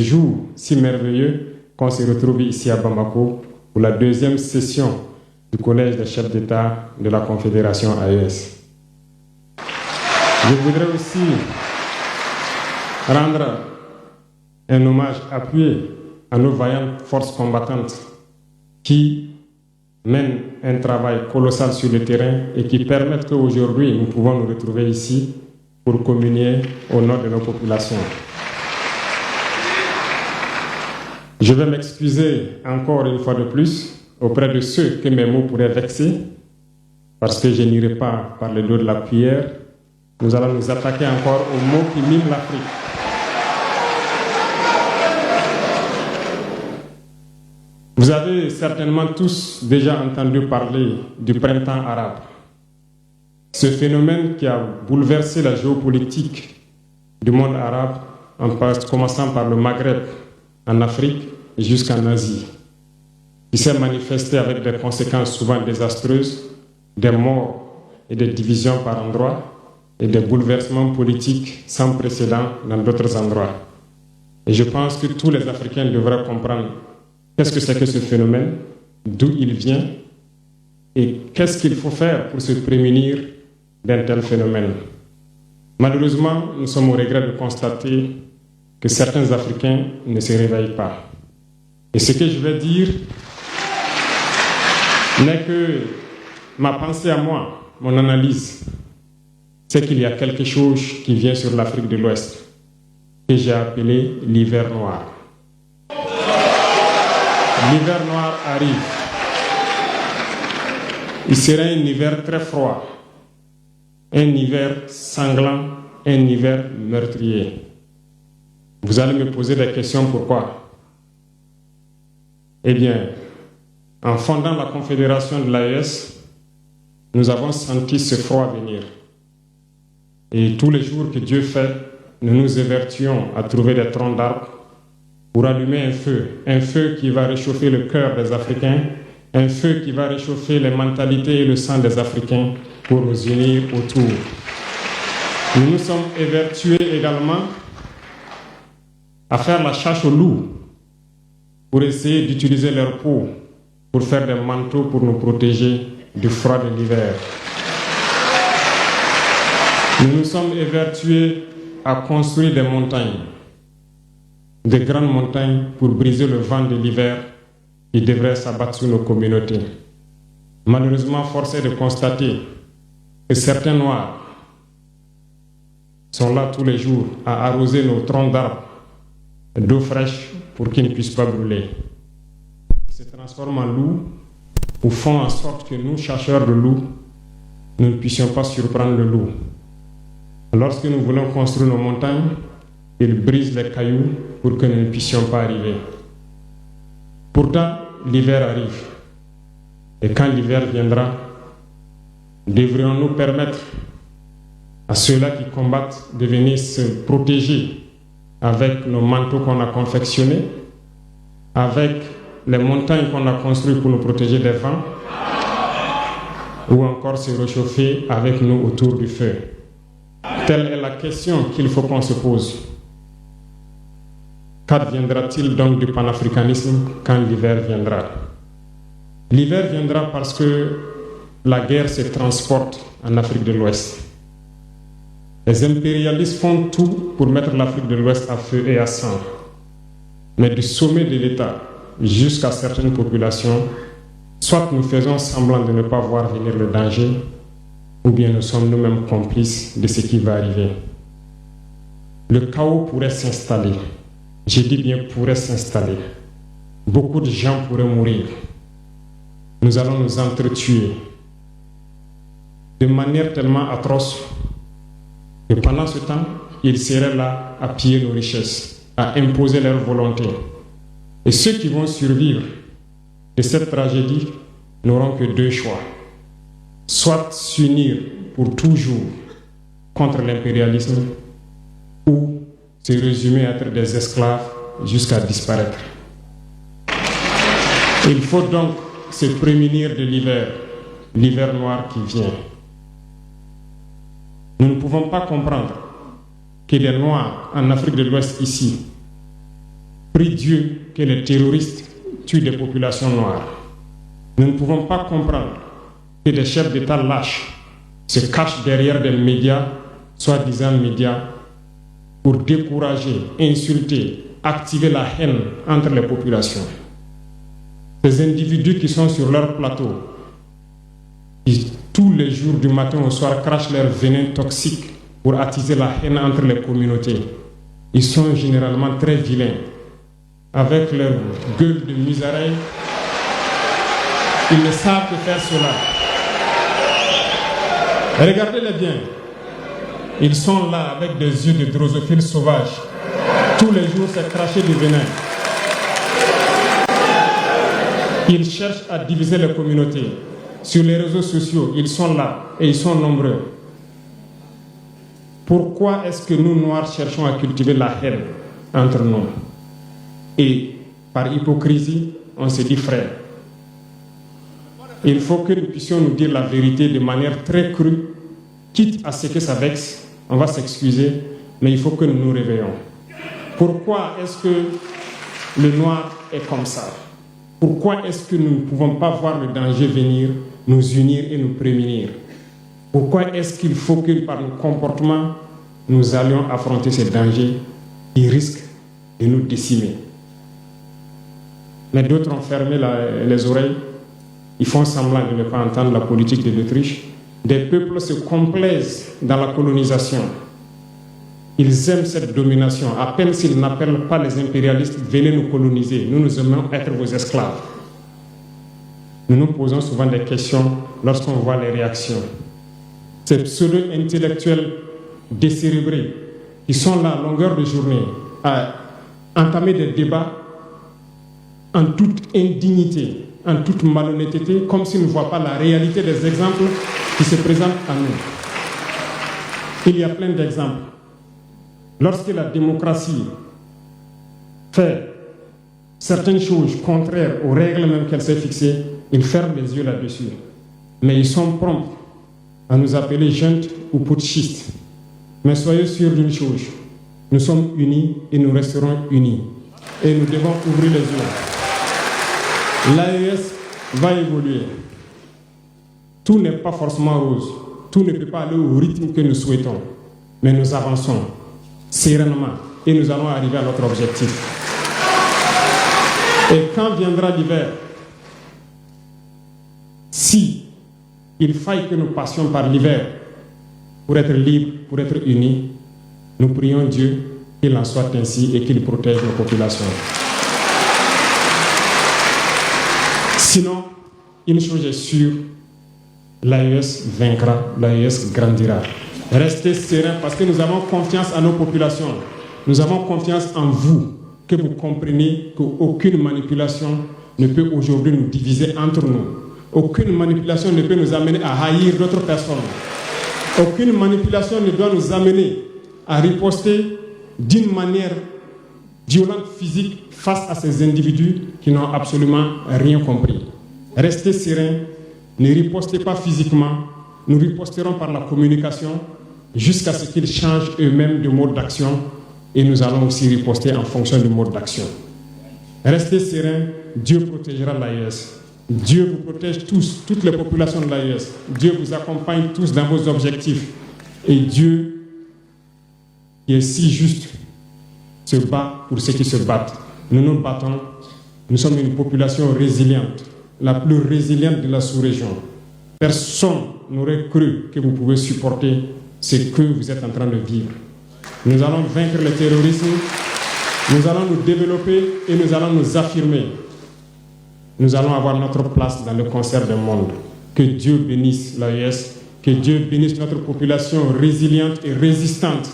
ce jour si merveilleux qu'on se retrouve ici à Bamako pour la deuxième session du Collège des chefs d'État de la Confédération AES. Je voudrais aussi rendre un hommage appuyé à nos vaillantes forces combattantes qui mènent un travail colossal sur le terrain et qui permettent qu'aujourd'hui nous pouvons nous retrouver ici pour communier au nom de nos populations. Je vais m'excuser encore une fois de plus auprès de ceux que mes mots pourraient vexer, parce que je n'irai pas par le dos de la cuillère. Nous allons nous attaquer encore aux mots qui miment l'Afrique. Vous avez certainement tous déjà entendu parler du printemps arabe. Ce phénomène qui a bouleversé la géopolitique du monde arabe, en commençant par le Maghreb, en Afrique jusqu'en Asie, qui s'est manifesté avec des conséquences souvent désastreuses, des morts et des divisions par endroits, et des bouleversements politiques sans précédent dans d'autres endroits. Et je pense que tous les Africains devraient comprendre qu'est-ce que c'est que ce phénomène, d'où il vient, et qu'est-ce qu'il faut faire pour se prémunir d'un tel phénomène. Malheureusement, nous sommes au regret de constater que certains Africains ne se réveillent pas. Et ce que je vais dire n'est que ma pensée à moi, mon analyse, c'est qu'il y a quelque chose qui vient sur l'Afrique de l'Ouest, que j'ai appelé l'hiver noir. L'hiver noir arrive. Il sera un hiver très froid, un hiver sanglant, un hiver meurtrier. Vous allez me poser des questions, pourquoi? Eh bien, en fondant la Confédération de l'AES, nous avons senti ce froid venir. Et tous les jours que Dieu fait, nous nous évertuons à trouver des troncs d'arbres pour allumer un feu qui va réchauffer le cœur des Africains, un feu qui va réchauffer les mentalités et le sang des Africains pour nous unir autour. Nous nous sommes évertués également à faire la chasse aux loups pour essayer d'utiliser leur peau pour faire des manteaux pour nous protéger du froid de l'hiver. Nous nous sommes évertués à construire des montagnes, de grandes montagnes pour briser le vent de l'hiver qui devrait s'abattre sur nos communautés. Malheureusement, force est de constater que certains Noirs sont là tous les jours à arroser nos troncs d'arbres d'eau fraîche pour qu'ils ne puissent pas brûler. Ils se transforment en loups ou font en sorte que nous, chasseurs de loups, nous ne puissions pas surprendre le loup. Lorsque nous voulons construire nos montagnes, ils brisent les cailloux pour que nous ne puissions pas arriver. Pourtant, l'hiver arrive. Et quand l'hiver viendra, devrions-nous permettre à ceux-là qui combattent de venir se protéger avec nos manteaux qu'on a confectionnés, avec les montagnes qu'on a construites pour nous protéger des vents, ou encore se réchauffer avec nous autour du feu. Telle est la question qu'il faut qu'on se pose. Qu'adviendra-t-il donc du panafricanisme quand l'hiver viendra? L'hiver viendra parce que la guerre se transporte en Afrique de l'Ouest. Les impérialistes font tout pour mettre l'Afrique de l'Ouest à feu et à sang. Mais du sommet de l'État jusqu'à certaines populations, soit nous faisons semblant de ne pas voir venir le danger, ou bien nous sommes nous-mêmes complices de ce qui va arriver. Le chaos pourrait s'installer. Je dis bien pourrait s'installer. Beaucoup de gens pourraient mourir. Nous allons nous entretuer de manière tellement atroce que pendant ce temps, ils seraient là à piller nos richesses, à imposer leur volonté. Et ceux qui vont survivre de cette tragédie n'auront que deux choix. Soit s'unir pour toujours contre l'impérialisme, ou se résumer à être des esclaves jusqu'à disparaître. Il faut donc se prémunir de l'hiver noir qui vient. Nous ne pouvons pas comprendre que les Noirs en Afrique de l'Ouest ici prie Dieu que les terroristes tuent des populations noires. Nous ne pouvons pas comprendre que des chefs d'État lâches se cachent derrière des médias, soi-disant médias, pour décourager, insulter, activer la haine entre les populations. Ces individus qui sont sur leur plateau, qui tous les jours du matin au soir crachent leur venin toxique pour attiser la haine entre les communautés, ils sont généralement très vilains. Avec leur gueule de musaraigne, ils ne savent que faire cela. Regardez-les bien. Ils sont là avec des yeux de drosophiles sauvages. Tous les jours, c'est cracher du venin. Ils cherchent à diviser les communautés. Sur les réseaux sociaux, ils sont là et ils sont nombreux. Pourquoi est-ce que nous, Noirs, cherchons à cultiver la haine entre nous? Et par hypocrisie, on se dit frère. Il faut que nous puissions nous dire la vérité de manière très crue, quitte à ce que ça vexe, on va s'excuser, mais il faut que nous nous réveillons. Pourquoi est-ce que le noir est comme ça? Pourquoi est-ce que nous ne pouvons pas voir le danger venir, nous unir et nous prémunir? Pourquoi est-ce qu'il faut que par nos comportements, nous allions affronter ces dangers qui risquent de nous décimer? Mais d'autres ont fermé les oreilles. Ils font semblant de ne pas entendre la politique de l'Autriche. Des peuples se complaisent dans la colonisation. Ils aiment cette domination. À peine s'ils n'appellent pas les impérialistes, venez nous coloniser. Nous aimons être vos esclaves. Nous nous posons souvent des questions lorsqu'on voit les réactions. Ces pseudo-intellectuels décérébrés qui sont là à longueur de journée à entamer des débats en toute indignité, en toute malhonnêteté, comme s'ils ne voient pas la réalité des exemples qui se présentent à nous. Il y a plein d'exemples. Lorsque la démocratie fait certaines choses contraires aux règles même qu'elle s'est fixées, ils ferment les yeux là-dessus. Mais ils sont prompts à nous appeler juntes ou putschistes. Mais soyez sûrs d'une chose, nous sommes unis et nous resterons unis. Et nous devons ouvrir les yeux. L'AES va évoluer. Tout n'est pas forcément rose. Tout ne peut pas aller au rythme que nous souhaitons. Mais nous avançons sereinement et nous allons arriver à notre objectif. Et quand viendra l'hiver, si il faille que nous passions par l'hiver pour être libres, pour être unis, nous prions Dieu qu'il en soit ainsi et qu'il protège nos populations. Sinon, une chose est sûre, l'AES vaincra, l'AES grandira. Restez sereins parce que nous avons confiance en nos populations. Nous avons confiance en vous, que vous compreniez qu'aucune manipulation ne peut aujourd'hui nous diviser entre nous. Aucune manipulation ne peut nous amener à haïr d'autres personnes. Aucune manipulation ne doit nous amener à riposter d'une manière violente, physique, face à ces individus qui n'ont absolument rien compris. Restez sereins, ne ripostez pas physiquement, nous riposterons par la communication jusqu'à ce qu'ils changent eux-mêmes de mode d'action et nous allons aussi riposter en fonction du mode d'action. Restez sereins, Dieu protégera l'AES. Dieu vous protège tous, toutes les populations de l'AES. Dieu vous accompagne tous dans vos objectifs. Et Dieu, qui est si juste, se bat pour ceux qui se battent. Nous nous battons. Nous sommes une population résiliente, la plus résiliente de la sous-région. Personne n'aurait cru que vous pouvez supporter ce que vous êtes en train de vivre. Nous allons vaincre le terrorisme, nous allons nous développer et nous allons nous affirmer. Nous allons avoir notre place dans le concert du monde. Que Dieu bénisse l'AES, que Dieu bénisse notre population résiliente et résistante.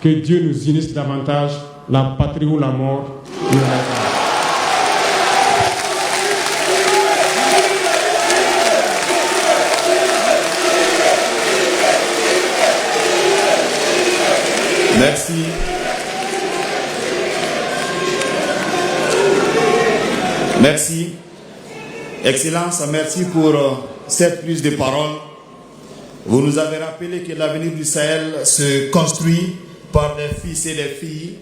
Que Dieu nous unisse davantage, la patrie ou la mort. Merci. Merci. Excellence, merci pour cette prise de parole. Vous nous avez rappelé que l'avenir du Sahel se construit par des fils et des filles